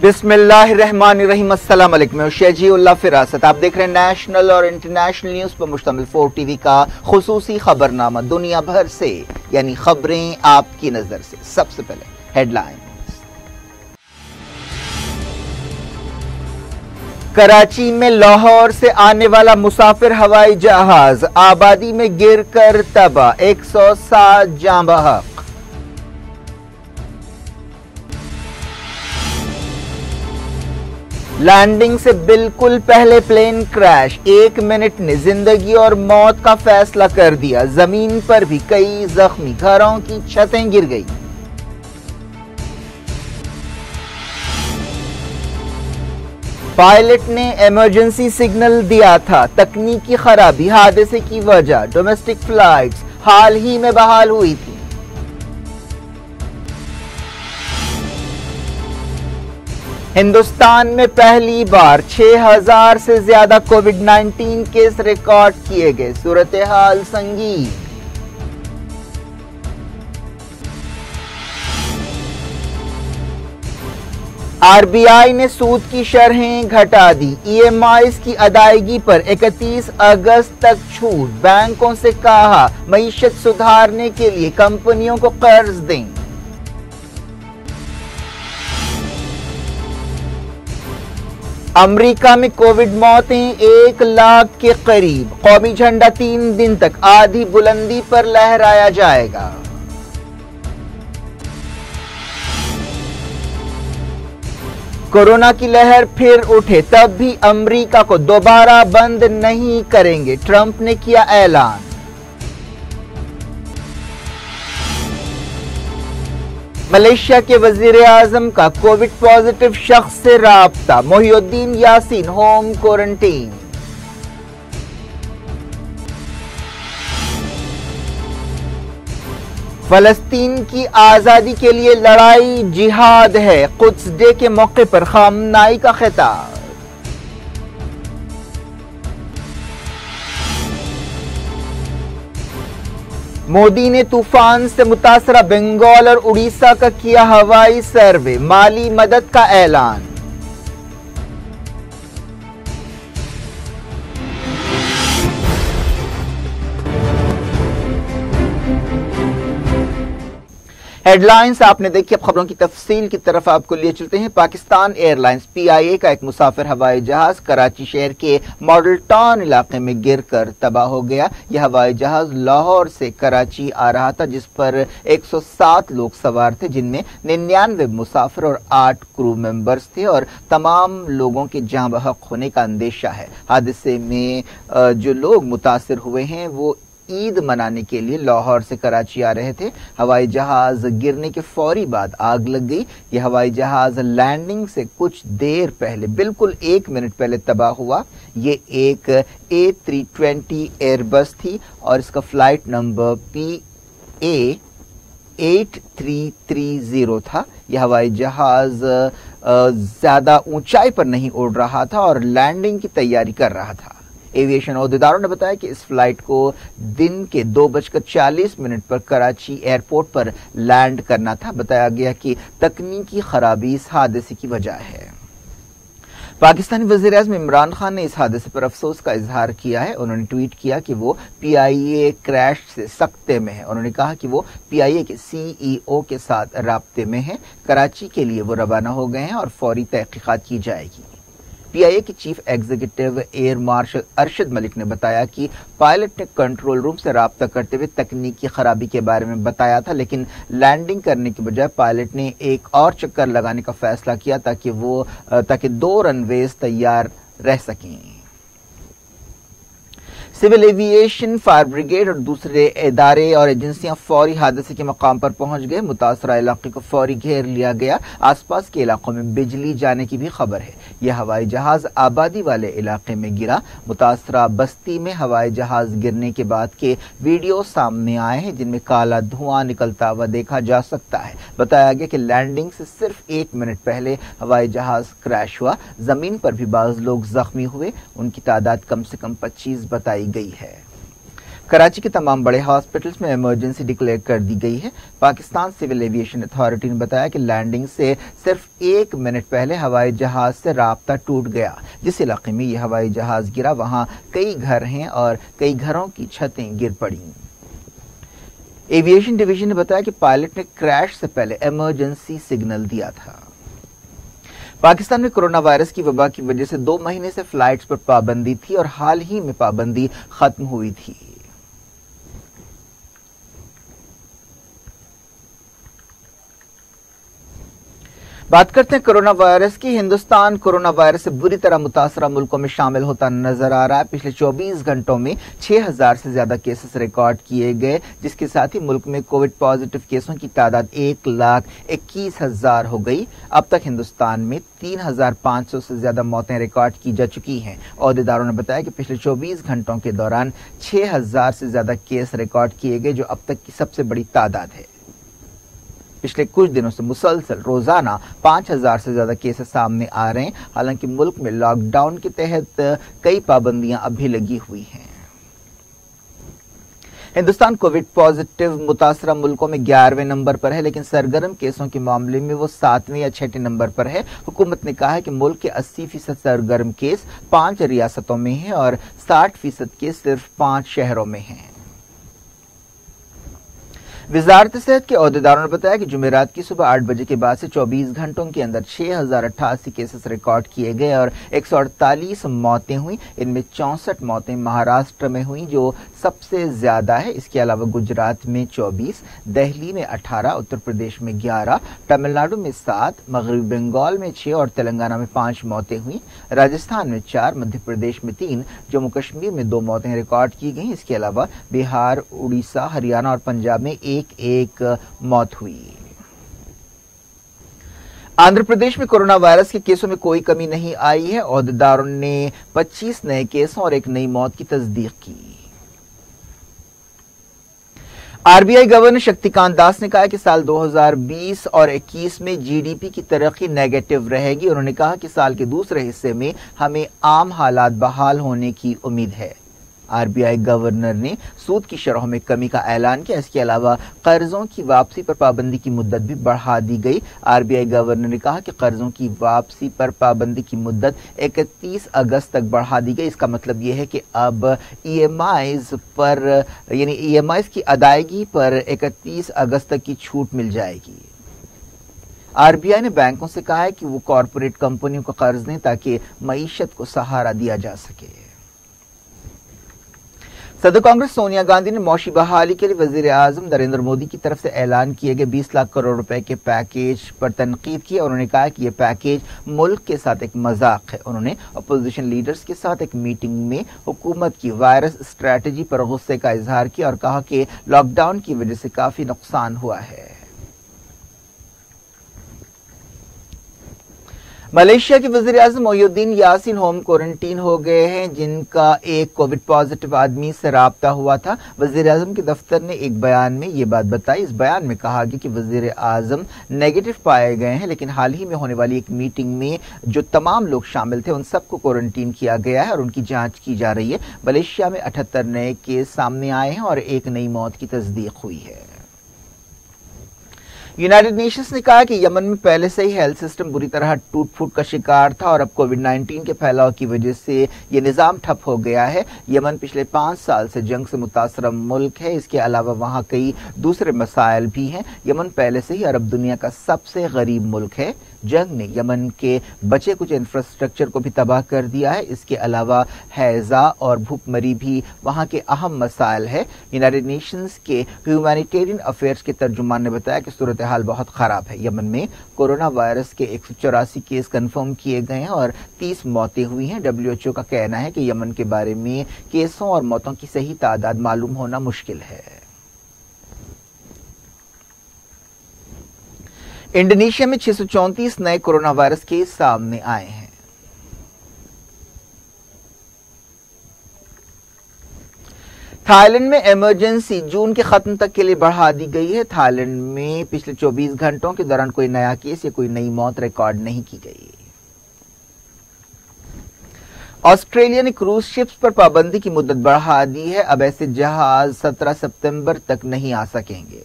बिस्मिल्लाहिर्रहमानिर्रहीम। अस्सलाम वालेकुम। मैं शेजीउल्लाह फिरासत। आप देख रहे हैं नेशनल और इंटरनेशनल न्यूज पर मुश्तमिल 4 टीवी का खुसूसी खबरनामा दुनिया भर से, यानी खबरें आपकी नजर से। सबसे पहले हेडलाइन। कराची में लाहौर से आने वाला मुसाफिर हवाई जहाज आबादी में गिरकर तबाह, 107 जाँ बहक। लैंडिंग से बिल्कुल पहले प्लेन क्रैश, 1 मिनट ने जिंदगी और मौत का फैसला कर दिया। जमीन पर भी कई जख्मी, घरों की छतें गिर गई। पायलट ने इमरजेंसी सिग्नल दिया था, तकनीकी खराबी हादसे की वजह। डोमेस्टिक फ्लाइट्स हाल ही में बहाल हुई थी। हिंदुस्तान में पहली बार 6000 से ज्यादा कोविड-19 केस रिकॉर्ड किए गए, सूरत हाल संगीन। आरबीआई ने सूद की शरहें घटा दी, ईएमआईज की अदायगी पर 31 अगस्त तक छूट। बैंकों से कहा मईशत सुधारने के लिए कंपनियों को कर्ज दें। अमेरिका में कोविड मौतें 1 लाख के करीब। कौमी झंडा 3 दिन तक आधी बुलंदी पर लहराया जाएगा। कोरोना की लहर फिर उठे तब भी अमेरिका को दोबारा बंद नहीं करेंगे, ट्रंप ने किया ऐलान। मलेशिया के वजीर आजम का कोविड पॉजिटिव शख्स से राब्ता, मोहिउद्दीन यासीन होम क्वारंटीन। फलस्तीन की आजादी के लिए लड़ाई जिहाद है, कुद्स डे के मौके पर खामनाई का खिताब। मोदी ने तूफान से मुतासरा बंगाल और उड़ीसा का किया हवाई सर्वे, माली मदद का ऐलान। हेडलाइंस आपने देखी। अब खबरों की तफसील की तरफ आपको लिए चलते हैं। पाकिस्तान एयरलाइंस पीआईए का एक मुसाफिर हवाई जहाज कराची शहर के मॉडल टाउन इलाके में गिरकर तबाह हो गया। यह हवाई जहाज लाहौर से कराची आ रहा था, जिस पर 107 लोग सवार थे, जिनमें 99 मुसाफिर और 8 क्रू मेंबर्स थे और तमाम लोगों के जाँ बहक होने का अंदेशा है। हादसे में जो लोग मुतासिर हुए हैं वो ईद मनाने के लिए लाहौर से कराची आ रहे थे। हवाई जहाज गिरने के फौरी बाद आग लग गई। यह हवाई जहाज लैंडिंग से कुछ देर पहले, बिल्कुल 1 मिनट पहले तबाह हुआ। ये एक A320 एयरबस थी और इसका फ्लाइट नंबर PA 8330 था। यह हवाई जहाज ज्यादा ऊंचाई पर नहीं उड़ रहा था और लैंडिंग की तैयारी कर रहा था। एविएशन ओहदेदारों ने बताया कि इस फ्लाइट को दिन के 2:40 पर कराची एयरपोर्ट पर लैंड करना था। बताया गया कि तकनीकी खराबी इस हादसे की वजह है। पाकिस्तानी वज़ीर आज़म इमरान खान ने इस हादसे पर अफसोस का इजहार किया है। उन्होंने ट्वीट किया कि वो पीआईए क्रैश से सख्ते में है। उन्होंने कहा कि वो पीआईए के सीईओ के साथ राब्ते में है। कराची के लिए वो रवाना हो गए हैं और फौरी तहकीकात की जाएगी। पीआईए के chief executive air marshal Arshad Malik ने बताया कि पायलट ने कंट्रोल रूम से राब्ता करते हुए तकनीकी खराबी के बारे में बताया था, लेकिन लैंडिंग करने के बजाय पायलट ने एक और चक्कर लगाने का फैसला किया ताकि 2 रनवेज तैयार रह सकें। सिविल एविएशन, फायर ब्रिगेड और दूसरे इदारे और एजेंसियां फौरी हादसे के मकाम पर पहुंच गए। मुतासरा इलाके को फौरी घेर लिया गया। आसपास के इलाकों में बिजली जाने की भी खबर है। यह हवाई जहाज आबादी वाले इलाके में गिरा। मुतासरा बस्ती में हवाई जहाज गिरने के बाद के वीडियो सामने आए हैं, जिनमें काला धुआं निकलता हुआ देखा जा सकता है। बताया गया कि लैंडिंग से सिर्फ 1 मिनट पहले हवाई जहाज क्रैश हुआ। जमीन पर भी बाज लोग जख्मी हुए, उनकी तादाद कम से कम 25 बताई गई है। कराची के तमाम बड़े हॉस्पिटल्स में इमरजेंसी डिक्लेयर कर दी गई है। पाकिस्तान सिविल एविएशन अथॉरिटी ने बताया कि लैंडिंग से सिर्फ 1 मिनट पहले हवाई जहाज से राब्ता टूट गया। जिस इलाके में यह हवाई जहाज गिरा वहां कई घर हैं और कई घरों की छतें गिर पड़ी। एविएशन डिवीजन ने बताया कि पायलट ने क्रैश से पहले इमरजेंसी सिग्नल दिया था। पाकिस्तान में कोरोना वायरस की वबा की वजह से 2 महीने से फ्लाइट्स पर पाबंदी थी और हाल ही में पाबंदी खत्म हुई थी। बात करते हैं कोरोना वायरस की। हिंदुस्तान कोरोना वायरस से बुरी तरह मुतासरा मुल्कों में शामिल होता नजर आ रहा है। पिछले 24 घंटों में 6000 से ज्यादा केसेस रिकॉर्ड किए गए, जिसके साथ ही मुल्क में कोविड पॉजिटिव केसों की तादाद 1,21,000 हो गई। अब तक हिंदुस्तान में 3,500 से ज्यादा मौतें रिकॉर्ड की जा चुकी हैं। अहदेदारों ने बताया कि पिछले 24 घंटों के दौरान 6000 से ज्यादा केस रिकॉर्ड किए गए, जो अब तक की सबसे बड़ी तादाद है। पिछले कुछ दिनों से मुसलसल रोजाना 5000 से ज्यादा केसेस सामने आ रहे हैं। हालांकि मुल्क में लॉकडाउन के तहत कई पाबंदियां अभी लगी हुई हैं। हिंदुस्तान कोविड पॉजिटिव मुतासरा मुल्कों में 11वें नंबर पर है, लेकिन सरगर्म केसों के मामले में वो 7वें या 6ठे नंबर पर है। हुकूमत ने कहा है कि मुल्क के 80% सरगर्म केस 5 रियासतों में हैं और 60% केस सिर्फ 5 शहरों में हैं। वजारत सेहत के अहदेदारों ने बताया कि जुमेरात की सुबह 8 बजे के बाद से 24 घंटों के अंदर 6088 केसेस रिकॉर्ड किए गए और 148 मौतें हुई। इनमें 64 मौतें महाराष्ट्र में हुई, जो सबसे ज्यादा है। इसके अलावा गुजरात में 24, दिल्ली में 18, उत्तर प्रदेश में 11, तमिलनाडु में 7, मगरबी बंगाल में 6 और तेलंगाना में 5 मौतें हुई। राजस्थान में 4, मध्य प्रदेश में 3, जम्मू कश्मीर में 2 मौतें रिकॉर्ड की गई। इसके अलावा बिहार, उड़ीसा, हरियाणा और पंजाब में एक मौत हुई। आंध्र प्रदेश में कोरोना वायरस के केसों में कोई कमी नहीं आई है। अहदेदारों ने 25 नए केसों और 1 नई मौत की तस्दीक की। आरबीआई गवर्नर शक्तिकांत दास ने कहा कि साल 2020 और 21 में जीडीपी की तरक्की नेगेटिव रहेगी। उन्होंने कहा कि साल के दूसरे हिस्से में हमें आम हालात बहाल होने की उम्मीद है। आरबीआई गवर्नर ने सूद की शरहों में कमी का ऐलान किया। इसके अलावा कर्जों की वापसी पर पाबंदी की मुद्दत भी बढ़ा दी गई। आरबीआई गवर्नर ने कहा कि कर्जों की वापसी पर पाबंदी की मुद्दत 31 अगस्त तक बढ़ा दी गई। इसका मतलब यह है कि अब ईएमआईज की अदायगी पर 31 अगस्त तक की छूट मिल जाएगी। आरबीआई ने बैंकों से कहा है कि वो कॉरपोरेट कंपनियों को कर्ज दें ताकि मईशत को सहारा दिया जा सके। सदर कांग्रेस सोनिया गांधी ने मौशी बहाली के लिए वजीर आजम नरेंद्र मोदी की तरफ से ऐलान किए गए 20 लाख करोड़ रुपए के पैकेज पर तनकीद की। उन्होंने कहा कि यह पैकेज मुल्क के साथ एक मजाक है। उन्होंने अपोजिशन लीडर्स के साथ एक मीटिंग में हुकूमत की वायरस स्ट्रैटेजी पर गुस्से का इजहार किया और कहा कि लॉकडाउन की वजह से काफी नुकसान हुआ है। मलेशिया के वजीर आजम मोइनुद्दीन यासीन होम क्वारंटीन हो गए हैं, जिनका एक कोविड पॉजिटिव आदमी से राब्ता हुआ था। वजीर आजम के दफ्तर ने एक बयान में ये बात बताई। इस बयान में कहा गया कि वजीर आजम नेगेटिव पाए गए हैं, लेकिन हाल ही में होने वाली एक मीटिंग में जो तमाम लोग शामिल थे उन सबको क्वारंटीन किया गया है और उनकी जांच की जा रही है। मलेशिया में 78 नए केस सामने आए हैं और 1 नई मौत की तस्दीक हुई है। यूनाइटेड नेशंस ने कहा कि यमन में पहले से ही हेल्थ सिस्टम बुरी तरह टूट फूट का शिकार था और अब कोविड-19 के फैलाव की वजह से यह निजाम ठप हो गया है। यमन पिछले 5 साल से जंग से मुतासर मुल्क है। इसके अलावा वहां कई दूसरे मसाइल भी हैं। यमन पहले से ही अरब दुनिया का सबसे गरीब मुल्क है। जंग ने यमन के बचे कुछ इंफ्रास्ट्रक्चर को भी तबाह कर दिया है। इसके अलावा हैजा और भूखमरी भी वहां के अहम मसाइल है। यूनाइटेड नेशंस के ह्यूमैनिटेरियन अफेयर्स के तर्जुमान ने बताया कि सूरत हाल बहुत खराब है। यमन में कोरोना वायरस के 184 केस कंफर्म किए गए हैं और 30 मौतें हुई हैं। डब्ल्यूएचओ का कहना है कि यमन के बारे में केसों और मौतों की सही तादाद मालूम होना मुश्किल है। इंडोनेशिया में 634 नए कोरोना वायरस केस सामने आए हैं। थाईलैंड में इमरजेंसी जून के खत्म तक के लिए बढ़ा दी गई है। थाईलैंड में पिछले 24 घंटों के दौरान कोई नया केस या कोई नई मौत रिकॉर्ड नहीं की गई। ऑस्ट्रेलिया ने क्रूज शिप्स पर पाबंदी की मुद्दत बढ़ा दी है। अब ऐसे जहाज 17 सितंबर तक नहीं आ सकेंगे।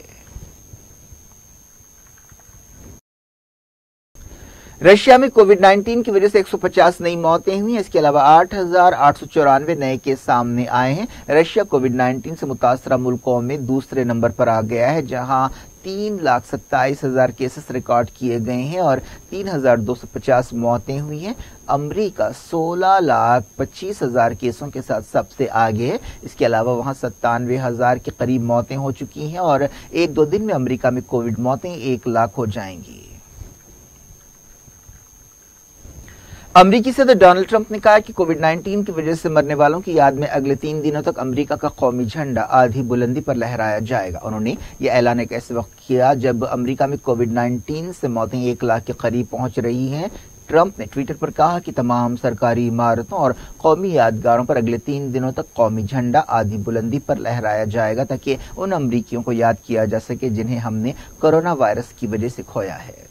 रशिया में कोविड-19 की वजह से 150 नई मौतें हुई। इसके अलावा 8,894 नए केस सामने आए हैं। रशिया कोविड-19 से मुतासरा मुल्कों में दूसरे नंबर पर आ गया है, जहां 3,27,000 केसेस रिकॉर्ड किए गए हैं और 3,250 मौतें हुई हैं। अमेरिका 16,25,000 केसों के साथ सबसे आगे है। इसके अलावा वहां 97,000 के करीब मौतें हो चुकी हैं और 1-2 दिन में अमेरिका में कोविड मौतें 1 लाख हो जाएंगी। अमरीकी सदर डोनाल्ड ट्रंप ने कहा कि कोविड-19 की वजह से मरने वालों की याद में अगले 3 दिनों तक अमेरिका का कौमी झंडा आधी बुलंदी पर लहराया जाएगा। उन्होंने यह ऐलान एक ऐसे वक्त किया जब अमेरिका में कोविड-19 से मौतें 1 लाख के करीब पहुंच रही हैं। ट्रंप ने ट्विटर पर कहा कि तमाम सरकारी इमारतों और कौमी यादगारों पर अगले 3 दिनों तक कौमी झंडा आधी बुलंदी पर लहराया जाएगा, ताकि उन अमरीकियों को याद किया जा सके जिन्हें हमने कोरोना वायरस की वजह से खोया है।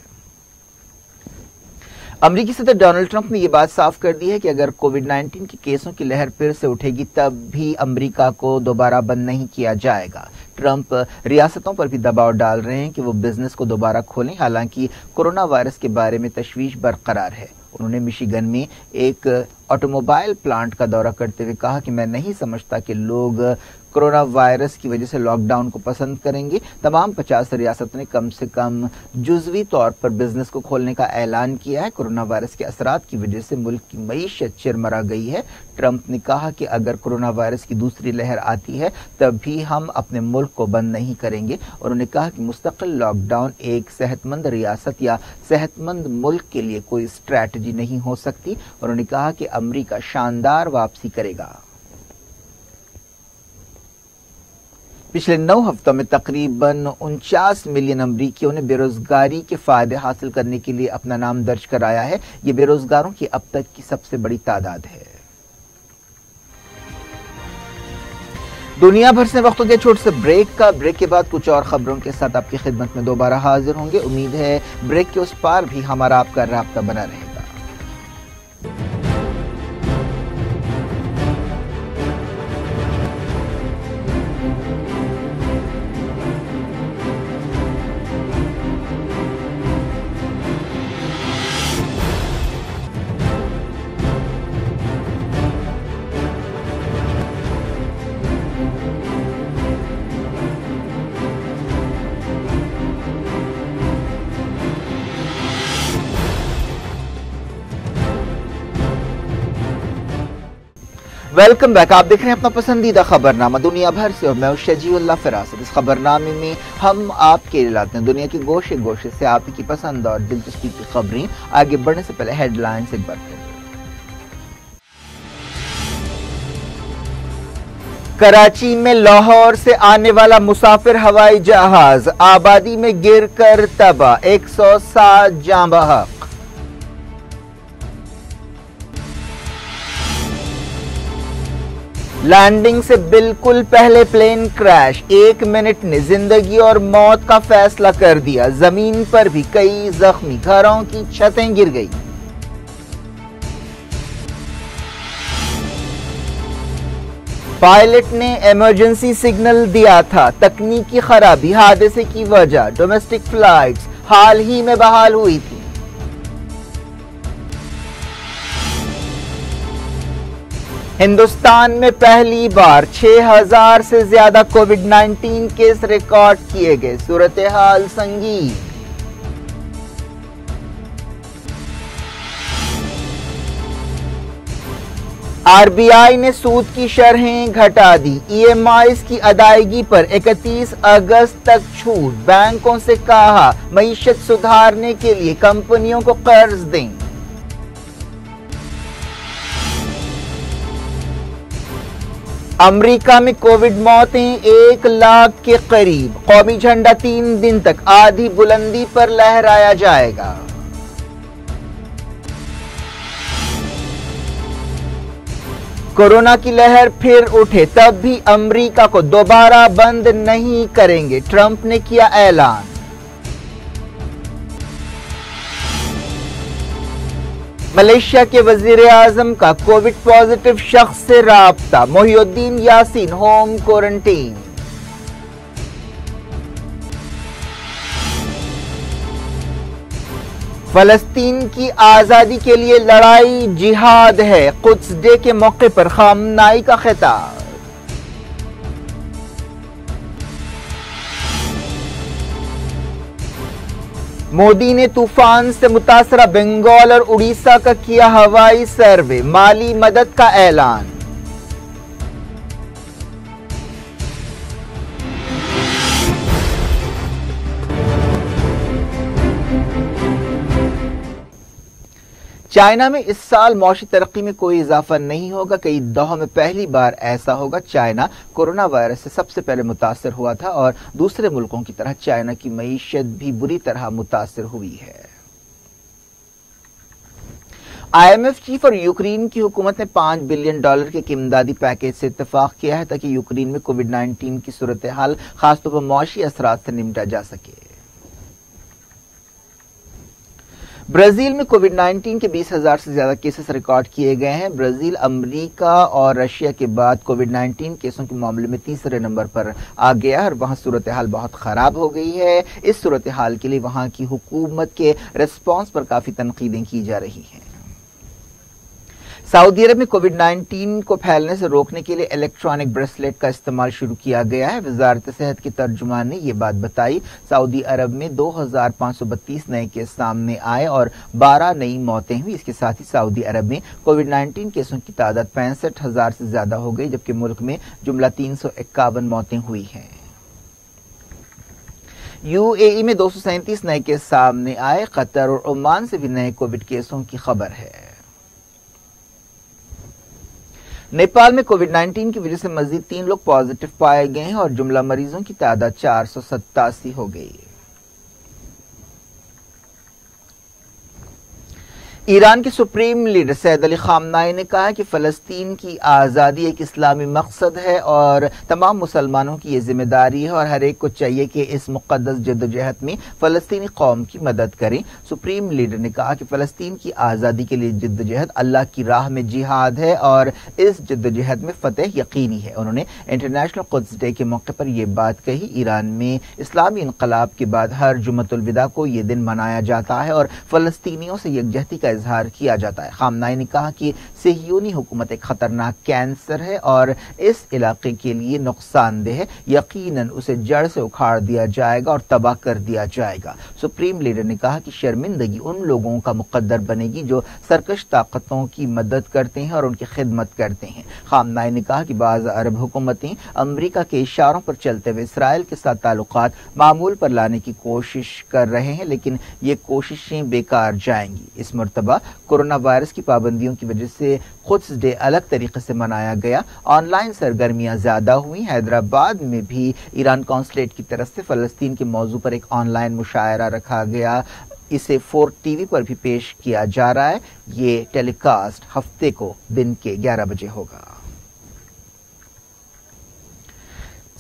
अमरीकी सदर डोनाल्ड ट्रंप ने यह बात साफ कर दी है कि अगर कोविड-19 के केसों की लहर फिर से उठेगी तब भी अमरीका को दोबारा बंद नहीं किया जाएगा। ट्रंप रियासतों पर भी दबाव डाल रहे हैं कि वो बिजनेस को दोबारा खोलें, हालांकि कोरोना वायरस के बारे में तशवीश बरकरार है। उन्होंने मिशिगन में एक ऑटोमोबाइल प्लांट का दौरा करते हुए कहा कि मैं नहीं समझता कि लोग कोरोना वायरस की वजह से लॉकडाउन को पसंद करेंगे। तमाम 50 रियासतों ने कम से कम जुज़वी तौर पर बिजनेस को खोलने का ऐलान किया है। कोरोना वायरस के असरात की वजह से मुल्क की मईशत चिरमरा गई है। ट्रंप ने कहा कि अगर कोरोना वायरस की दूसरी लहर आती है तब भी हम अपने मुल्क को बंद नहीं करेंगे। उन्होंने कहा कि मुस्तकिल लॉकडाउन एक सेहतमंद रियासत या सेहतमंद मुल्क के लिए कोई स्ट्रैटेजी नहीं हो सकती। उन्होंने कहा कि अमेरिका शानदार वापसी करेगा। पिछले 9 हफ्तों में तकरीबन 49 मिलियन अमरीकियों ने बेरोजगारी के फायदे हासिल करने के लिए अपना नाम दर्ज कराया है। ये बेरोजगारों की अब तक की सबसे बड़ी तादाद है। दुनिया भर से वक्त हो गया छोटे से ब्रेक का। ब्रेक के बाद कुछ और खबरों के साथ आपकी खिदमत में दोबारा हाजिर होंगे। उम्मीद है ब्रेक के उस पार भी हमारा आपका राब्ता बना रहेगा। Welcome back. आप देख रहे हैं अपना पसंदीदा खबरनामा दुनिया भर से और मैं शजीउल्लाह फिरासत। इस खबरनामे में हम आपके लिए लाते हैं दुनिया के गोशे गोशे से आप की पसंद और दिलचस्पी की खबरें। आगे बढ़ने से पहले हेडलाइंस एक बार फिर। कराची में लाहौर से आने वाला मुसाफिर हवाई जहाज आबादी में गिरकर तबाह, 107 जाँ बहक। लैंडिंग से बिल्कुल पहले प्लेन क्रैश, 1 मिनट ने जिंदगी और मौत का फैसला कर दिया। जमीन पर भी कई जख्मी, घरों की छतें गिर गई। पायलट ने इमरजेंसी सिग्नल दिया था, तकनीकी खराबी हादसे की वजह। डोमेस्टिक फ्लाइट्स हाल ही में बहाल हुई थी। हिंदुस्तान में पहली बार 6,000 से ज्यादा कोविड-19 केस रिकॉर्ड किए गए, सूरत हाल संगीन। आरबीआई ने सूद की शरहें घटा दी, ईएमआईज की अदायगी पर 31 अगस्त तक छूट। बैंकों से कहा मईशत सुधारने के लिए कंपनियों को कर्ज दें। अमेरिका में कोविड मौतें 1 लाख के करीब। कौमी झंडा 3 दिन तक आधी बुलंदी पर लहराया जाएगा। कोरोना की लहर फिर उठे तब भी अमेरिका को दोबारा बंद नहीं करेंगे, ट्रंप ने किया ऐलान। मलेशिया के वजीर आजम का कोविड पॉजिटिव शख्स से राब्ता, मोहिउद्दीन यासीन होम क्वारंटीन। फलस्तीन की आजादी के लिए लड़ाई जिहाद है, कुद्स डे के मौके पर खामनाई का खिताब। मोदी ने तूफान से मुतासरा बंगाल और उड़ीसा का किया हवाई सर्वे, माली मदद का ऐलान। चाइना में इस साल मौशी तरक्की में कोई इजाफा नहीं होगा। कई दौर में पहली बार ऐसा होगा। चाइना कोरोना वायरस से सबसे पहले मुतासर हुआ था और दूसरे मुल्कों की तरह चाइना की मईशत भी बुरी तरह मुतासर हुई है। IMF चीफ और यूक्रेन की हुकूमत ने $5 बिलियन के एक इमदादी पैकेज से इत्तेफाक किया है ताकि यूक्रेन में कोविड-19 की सूरत हाल, खासतौर पर मौशी असरात से निपटा जा सके। ब्राजील में कोविड-19 के 20,000 से ज्यादा केसेस रिकॉर्ड किए गए हैं। ब्राजील अमेरिका और रशिया के बाद कोविड-19 केसों के मामले में तीसरे नंबर पर आ गया और वहां सूरत हाल बहुत खराब हो गई है। इस सूरत हाल के लिए वहां की हुकूमत के रिस्पांस पर काफी तनकीदें की जा रही हैं। सऊदी अरब में कोविड-19 को फैलने से रोकने के लिए इलेक्ट्रॉनिक ब्रेसलेट का इस्तेमाल शुरू किया गया है। वजारत सेहत के तर्जुमान ने यह बात बताई। सऊदी अरब में 2,532 नए केस सामने आए और 12 नई मौतें हुई। इसके साथ ही सऊदी अरब में कोविड-19 केसों की तादाद 65,000 से ज्यादा हो गई, जबकि मुल्क में जुमला 351 मौतें हुई हैं। UAE में 237 नए केस सामने आए। कतर और ओमान से भी नए कोविड केसों की खबर है। नेपाल में कोविड-19 की वजह से मजीद 3 लोग पॉजिटिव पाए गए हैं और जुमला मरीजों की तादाद 487 हो गई है। ईरान के सुप्रीम लीडर सैयद अली खामनाई ने कहा कि फलस्तीन की आज़ादी एक इस्लामी मकसद है और तमाम मुसलमानों की ये जिम्मेदारी है और हर एक को चाहिए कि इस मुक़द्दस जद्दोजहद में फ़लस्तीनी कौम की मदद करें। सुप्रीम लीडर ने कहा कि फ़लस्तीन की आज़ादी के लिए जद्दोजहद अल्लाह की राह में जिहाद है और इस जद्दोजहद में फ़तेह यकीनी है। उन्होंने इंटरनेशनल कुद्स डे के मौके पर यह बात कही। ईरान में इस्लामी इनकलाब के बाद हर जुमतुल विदा को यह दिन मनाया जाता है और फ़लस्तीनियों से यकजहती का इजहार किया जाता है। खामनाई ने कहा कि सिहयोनी हुकूमत एक खतरनाक कैंसर है और इस इलाके के लिए नुकसानदेह है। यकीनन उसे जड़ से उखाड़ दिया जाएगा और तबाह कर दिया जाएगा। सुप्रीम लीडर ने कहा कि शर्मिंदगी उन लोगों का मुकद्दर बनेगी जो सरकश ताकतों की मदद करते हैं और उनकी खिदमत करते हैं। खामनाई ने कहा कि बाज़ अरब हुकूमतें अमरीका के इशारों पर चलते हुए इसराइल के साथ ताल्लुकात मामूल पर लाने की कोशिश कर रहे हैं, लेकिन ये कोशिशें बेकार जाएंगी। इस मरतबा कोरोना वायरस की पाबंदियों की वजह से कुद्स डे अलग तरीके से मनाया गया। ऑनलाइन सरगर्मियां ज्यादा हुई। हैदराबाद में भी ईरान कौंसलेट की तरफ से फलस्तीन के मौजू पर एक ऑनलाइन मुशायरा रखा गया। इसे 4 TV पर भी पेश किया जा रहा है। ये टेलीकास्ट हफ्ते को दिन के 11 बजे होगा।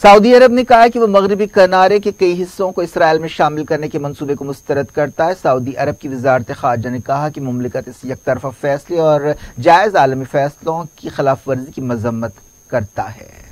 सऊदी अरब ने कहा है कि वो मगरबी किनारे के कई हिस्सों को इसराइल में शामिल करने के मंसूबे को मुस्तरद करता है। सऊदी अरब की वजारत खारजा ने कहा कि मुमलिकत इस यकतरफा फैसले और जायज आलमी फैसलों की खिलाफ वर्जी की मजम्मत करता है।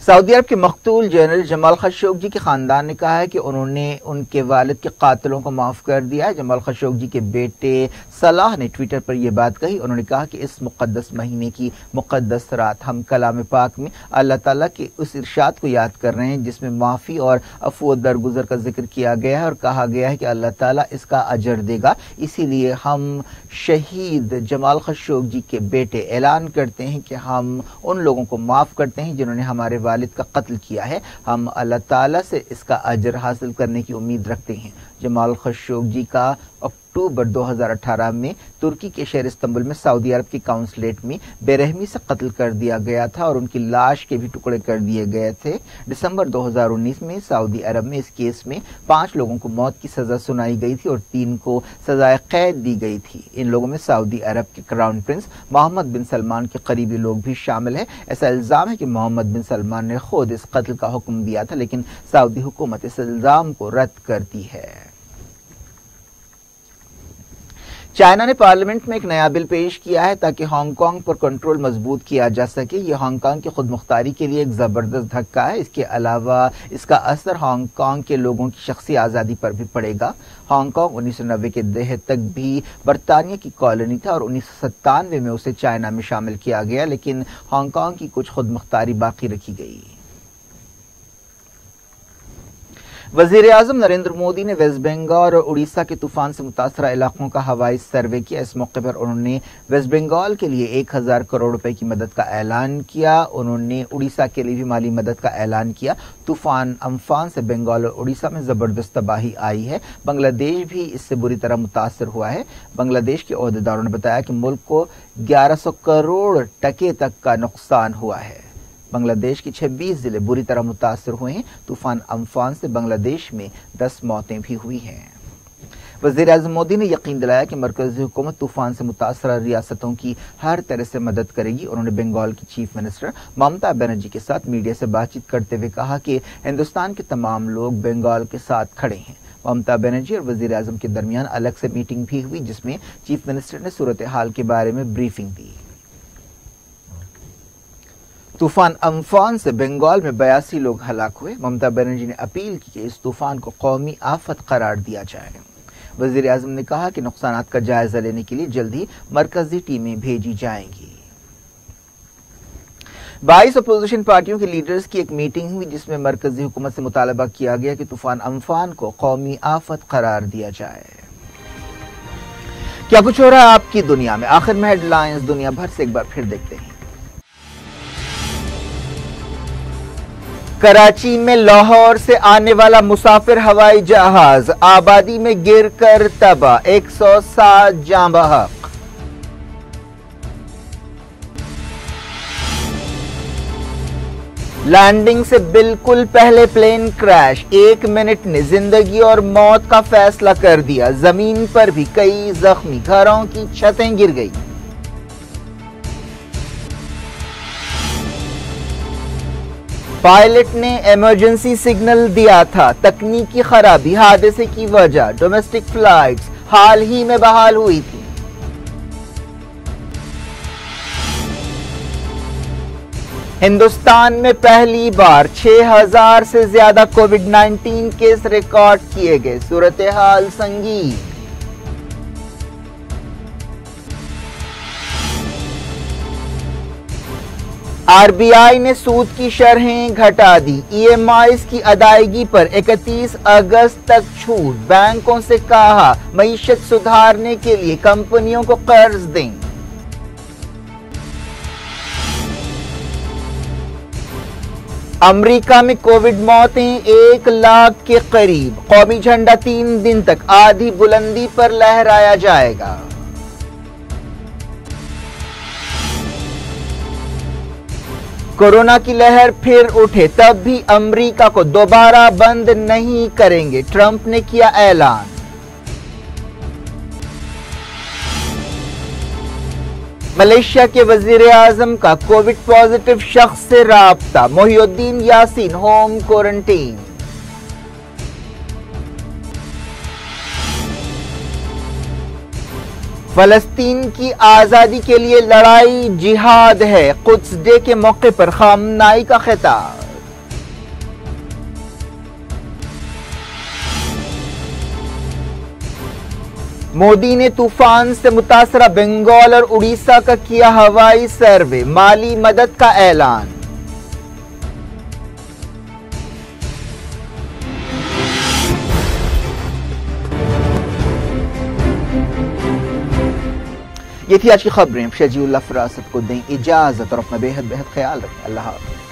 सऊदी अरब के मकतूल जनरल जमाल खशोगी के खानदान ने कहा है कि उन्होंने उनके वालिद के कातिलों को माफ कर दिया है। जमाल खशोगी के बेटे सलाह ने ट्विटर पर यह बात कही। उन्होंने कहा कि इस मुकद्दस महीने की मुकद्दस रात हम कलाम पाक में अल्लाह ताला के उस इरशाद को याद कर रहे हैं जिसमें माफ़ी और अफू दरगुजर का जिक्र किया गया है और कहा गया है कि अल्लाह ताला इसका अजर देगा। इसीलिए हम शहीद जमाल खशोगी के बेटे ऐलान करते हैं कि हम उन लोगों को माफ करते हैं जिन्होंने हमारे वालिद का कत्ल किया है। हम अल्लाह ताला से इसका अजर हासिल करने की उम्मीद रखते हैं। जमाल खशोगी का अक्टूबर 2018 में तुर्की के शहर इस्तांबुल में सऊदी अरब के काउंसलेट में बेरहमी से कत्ल कर दिया गया था और उनकी लाश के भी टुकड़े कर दिए गए थे। दिसंबर 2019 में सऊदी अरब में इस केस में 5 लोगों को मौत की सजा सुनाई गई थी और 3 को सजाए कैद दी गई थी। इन लोगों में सऊदी अरब के क्राउन प्रिंस मोहम्मद बिन सलमान के करीबी लोग भी शामिल है। ऐसा इल्जाम है कि मोहम्मद बिन सलमान ने खुद इस कत्ल का हुक्म दिया था, लेकिन सऊदी हुकूमत इस इल्जाम को रद्द करती है। चाइना ने पार्लियामेंट में एक नया बिल पेश किया है ताकि हांगकांग पर कंट्रोल मजबूत किया जा सके। यह हांगकांग की खुद मुख्तारी के लिए एक जबरदस्त धक्का है। इसके अलावा इसका असर हांगकांग के लोगों की शख्सी आज़ादी पर भी पड़ेगा। हांगकांग 1990 के दहर तक भी बरतानिया की कॉलोनी था और 1997 में उसे चाइना में शामिल किया गया, लेकिन हांगकांग की कुछ खुद मुख्तारी बाकी रखी गई। वज़ीर-ए-आज़म नरेंद्र मोदी ने वेस्ट बंगाल और उड़ीसा के तूफान से मुतासरा इलाकों का हवाई सर्वे किया। इस मौके पर उन्होंने वेस्ट बंगाल के लिए 1000 करोड़ रुपए की मदद का ऐलान किया। उन्होंने उड़ीसा के लिए भी माली मदद का ऐलान किया। तूफान अम्फान से बंगाल और उड़ीसा में जबरदस्त तबाही आई है। बांग्लादेश भी इससे बुरी तरह मुतासर हुआ है। बांग्लादेश के ओहदेदारों ने बताया कि मुल्क को 1100 करोड़ टके तक का नुकसान हुआ है। बांग्लादेश के 26 जिले बुरी तरह मुतासर हुए हैं। तूफान अम्फान से बांग्लादेश में 10 मौतें भी हुई हैं। वज़ीर-ए-आज़म मोदी ने यकीन दिलाया कि मरकजी हुकूमत तूफान से मुतासरा रियासतों की हर तरह से मदद करेगी। उन्होंने बंगाल की चीफ मिनिस्टर ममता बनर्जी के साथ मीडिया से बातचीत करते हुए कहा कि हिंदुस्तान के तमाम लोग बंगाल के साथ खड़े हैं। ममता बनर्जी और वज़ीर-ए-आज़म के दरमियान अलग से मीटिंग भी हुई, जिसमें चीफ मिनिस्टर ने सूरत हाल के बारे में ब्रीफिंग दी। तूफान अम्फान से बंगाल में 82 लोग हलाक हुए। ममता बनर्जी ने अपील की कि इस तूफान को कौमी आफत करार दिया जाए। वज़ीर-ए-आज़म ने कहा कि नुकसानात का जायजा लेने के लिए जल्द ही मरकजी टीमें भेजी जाएंगी। 22 अपोजिशन पार्टियों के लीडर्स की एक मीटिंग हुई, जिसमें मरकजी हुकूमत से मुतालबा किया गया कि तूफान अम्फान को कौमी आफत करार दिया जाए। क्या कुछ हो रहा है आपकी दुनिया में, आखिर में हेडलाइंस दुनिया भर से एक बार फिर देखते हैं। कराची में लाहौर से आने वाला मुसाफिर हवाई जहाज आबादी में गिरकर तबाह, 107 जाँ बहक। लैंडिंग से बिल्कुल पहले प्लेन क्रैश, 1 मिनट ने जिंदगी और मौत का फैसला कर दिया। जमीन पर भी कई जख्मी, घरों की छतें गिर गई। पायलट ने इमरजेंसी सिग्नल दिया था, तकनीकी खराबी हादसे की वजह। डोमेस्टिक फ्लाइट्स हाल ही में बहाल हुई थी। हिंदुस्तान में पहली बार 6000 से ज्यादा कोविड-19 केस रिकॉर्ड किए गए। सूरत हाल संगीन। आरबीआई ने सूद की शरहें घटा दी। ईएमआईज की अदायगी पर 31 अगस्त तक छूट। बैंकों से कहा मईशत सुधारने के लिए कंपनियों को कर्ज दें। अमेरिका में कोविड मौतें 1 लाख के करीब। कौमी झंडा 3 दिन तक आधी बुलंदी पर लहराया जाएगा। कोरोना की लहर फिर उठे तब भी अमेरिका को दोबारा बंद नहीं करेंगे, ट्रंप ने किया ऐलान। मलेशिया के वज़ीर-ए-आज़म का कोविड पॉजिटिव शख्स से राब्ता, मोहिउद्दीन यासीन होम क्वारंटीन। फलस्तीन की आजादी के लिए लड़ाई जिहाद है, कुद्स डे के मौके पर खामनाई का खिताब। मोदी ने तूफान से मुतासरा बंगाल और उड़ीसा का किया हवाई सर्वे, माली मदद का ऐलान। ये थी आज की खबरें। शजीउल्लाह फरासत को दें इजाजत और अपना बेहद ख्याल रखें। अल्लाह हाफ़िज़।